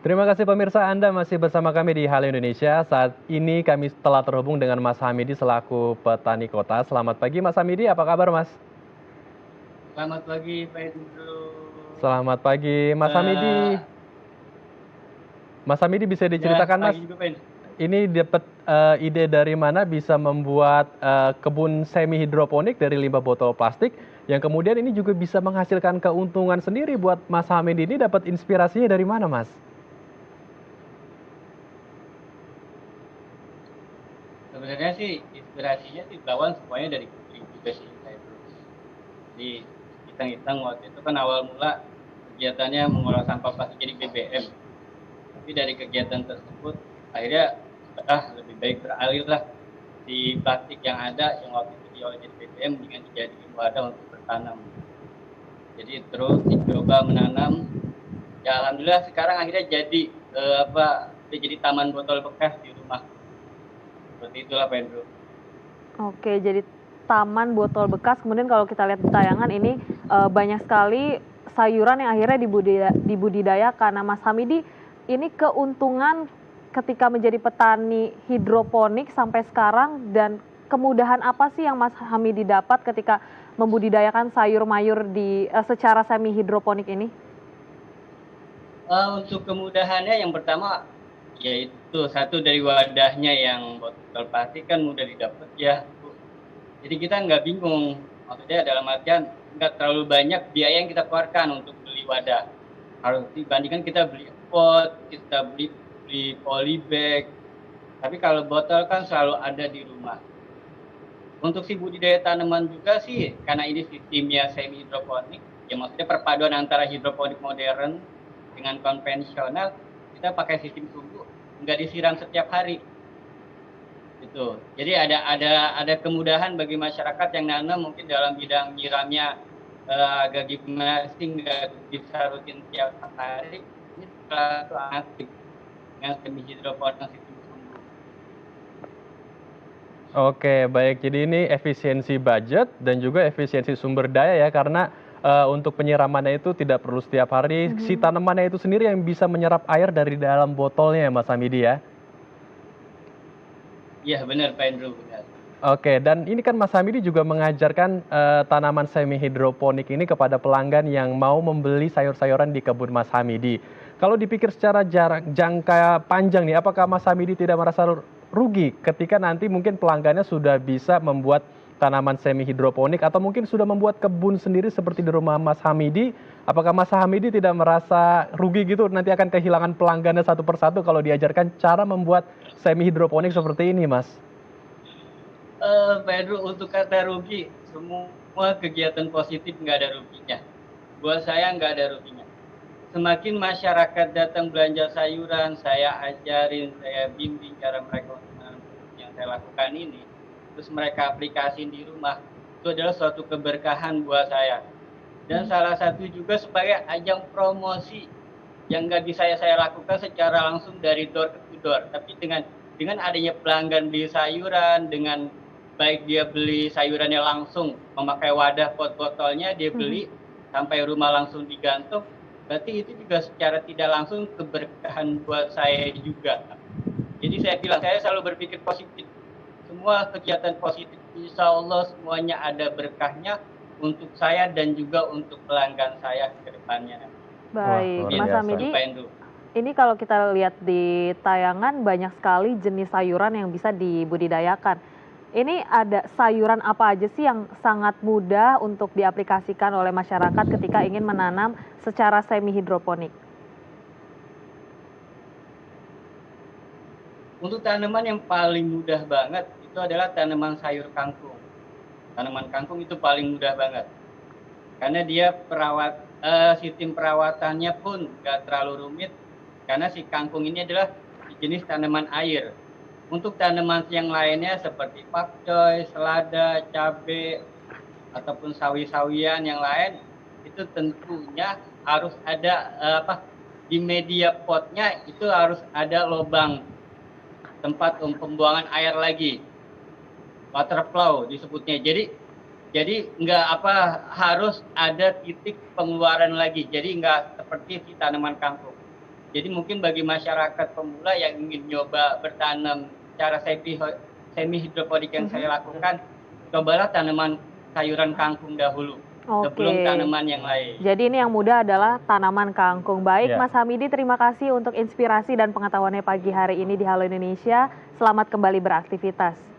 Terima kasih pemirsa, Anda masih bersama kami di Halo Indonesia. Saat ini kami telah terhubung dengan Mas Hamidi selaku petani kota. Selamat pagi Mas Hamidi, apa kabar Mas? Selamat pagi Pak Hendro. Selamat pagi Mas Eh, Hamidi. Mas Hamidi bisa ya diceritakan Mas, pagi juga Pak Hendro. ini dapat ide dari mana bisa membuat kebun semi hidroponik dari limbah botol plastik yang kemudian ini juga bisa menghasilkan keuntungan sendiri buat Mas Hamidi, ini dapat inspirasinya dari mana Mas? Sebenarnya sih inspirasinya sih bawaan semuanya dari kucing juga sih Pak Hendro. Jadi hitung-hitung waktu itu kan awal mula kegiatannya mengolah sampah plastik jadi BBM. Tapi dari kegiatan tersebut akhirnya lebih baik beralih lah di plastik yang ada yang waktu itu diolah jadi BBM dengan dijadikan wadah untuk bertanam. Jadi terus dicoba menanam. Ya alhamdulillah sekarang akhirnya jadi jadi taman botol bekas di rumah. Seperti itulah Pak Hendro. Oke, jadi taman botol bekas. Kemudian kalau kita lihat di tayangan ini banyak sekali sayuran yang akhirnya dibudidayakan. Nah, Mas Hamidi, ini keuntungan ketika menjadi petani hidroponik sampai sekarang dan kemudahan apa sih yang Mas Hamidi dapat ketika membudidayakan sayur mayur di secara semi hidroponik ini? Untuk kemudahannya yang pertama yaitu satu dari wadahnya yang botol plastik kan mudah didapat ya Bu. Jadi kita nggak bingung, maksudnya dalam artian nggak terlalu banyak biaya yang kita keluarkan untuk beli wadah. Harus dibandingkan kita beli pot, kita beli polybag. Tapi kalau botol kan selalu ada di rumah. Untuk si budidaya tanaman juga sih, karena ini sistemnya semi hidroponik, ya maksudnya perpaduan antara hidroponik modern dengan konvensional, kita pakai sistem tunggu, nggak disiram setiap hari. Gitu. Jadi ada kemudahan bagi masyarakat yang nanam mungkin dalam bidang nyiramnya agak gimana sih nggak bisa rutin setiap hari. Ini satu aktif dengan semi hidroponik sistem tunggu. Oke, baik. Jadi ini efisiensi budget dan juga efisiensi sumber daya ya, karena untuk penyiramannya itu tidak perlu setiap hari. Si tanamannya itu sendiri yang bisa menyerap air dari dalam botolnya ya, Mas Hamidi ya. Iya benar Pak Hendro, benar. Oke, dan ini kan Mas Hamidi juga mengajarkan tanaman semi hidroponik ini kepada pelanggan yang mau membeli sayur-sayuran di kebun Mas Hamidi. Kalau dipikir secara jangka panjang nih, apakah Mas Hamidi tidak merasa rugi ketika nanti mungkin pelanggannya sudah bisa membuat tanaman semi hidroponik atau mungkin sudah membuat kebun sendiri seperti di rumah Mas Hamidi? Apakah Mas Hamidi tidak merasa rugi gitu nanti akan kehilangan pelanggannya satu persatu kalau diajarkan cara membuat semi hidroponik seperti ini, Mas? Pak Hendro, untuk kata rugi, semua kegiatan positif nggak ada ruginya. Buat saya nggak ada ruginya. Semakin masyarakat datang belanja sayuran, saya ajarin, saya bimbing cara mereka untuk menanam yang saya lakukan ini, terus mereka aplikasiin di rumah, itu adalah suatu keberkahan buat saya. Dan salah satu juga sebagai ajang promosi yang nggak bisa saya lakukan secara langsung dari door to door, tapi dengan adanya pelanggan beli sayuran, dengan baik dia beli sayurannya langsung memakai wadah pot botolnya dia beli sampai rumah langsung digantung, berarti itu juga secara tidak langsung keberkahan buat saya juga. Jadi saya bilang saya selalu berpikir positif, semua kegiatan positif insya Allah semuanya ada berkahnya untuk saya dan juga untuk pelanggan saya ke depannya. Baik, Luar Mas biasa. Hamidi, Pak Hendro. ini kalau kita lihat di tayangan banyak sekali jenis sayuran yang bisa dibudidayakan. Ini ada sayuran apa aja sih yang sangat mudah untuk diaplikasikan oleh masyarakat ketika ingin menanam secara semi hidroponik? Untuk tanaman yang paling mudah banget itu adalah tanaman sayur kangkung. Tanaman kangkung itu paling mudah banget. Karena dia sistem perawatannya pun nggak terlalu rumit. Karena si kangkung ini adalah jenis tanaman air. Untuk tanaman yang lainnya seperti pakcoy, selada, cabai, ataupun sawi-sawian yang lain, itu tentunya harus ada di media potnya itu harus ada lubang tempat pembuangan air lagi, water flow disebutnya. Jadi nggak harus ada titik pengeluaran lagi. Jadi nggak seperti si tanaman kangkung. Jadi mungkin bagi masyarakat pemula yang ingin nyoba bertanam cara semi hidroponik yang saya lakukan, cobalah tanaman sayuran kangkung dahulu sebelum Oke. tanaman yang lain. Jadi ini yang mudah adalah tanaman kangkung. Baik, Ya. Mas Hamidi, terima kasih untuk inspirasi dan pengetahuannya pagi hari ini di Halo Indonesia. Selamat kembali beraktivitas.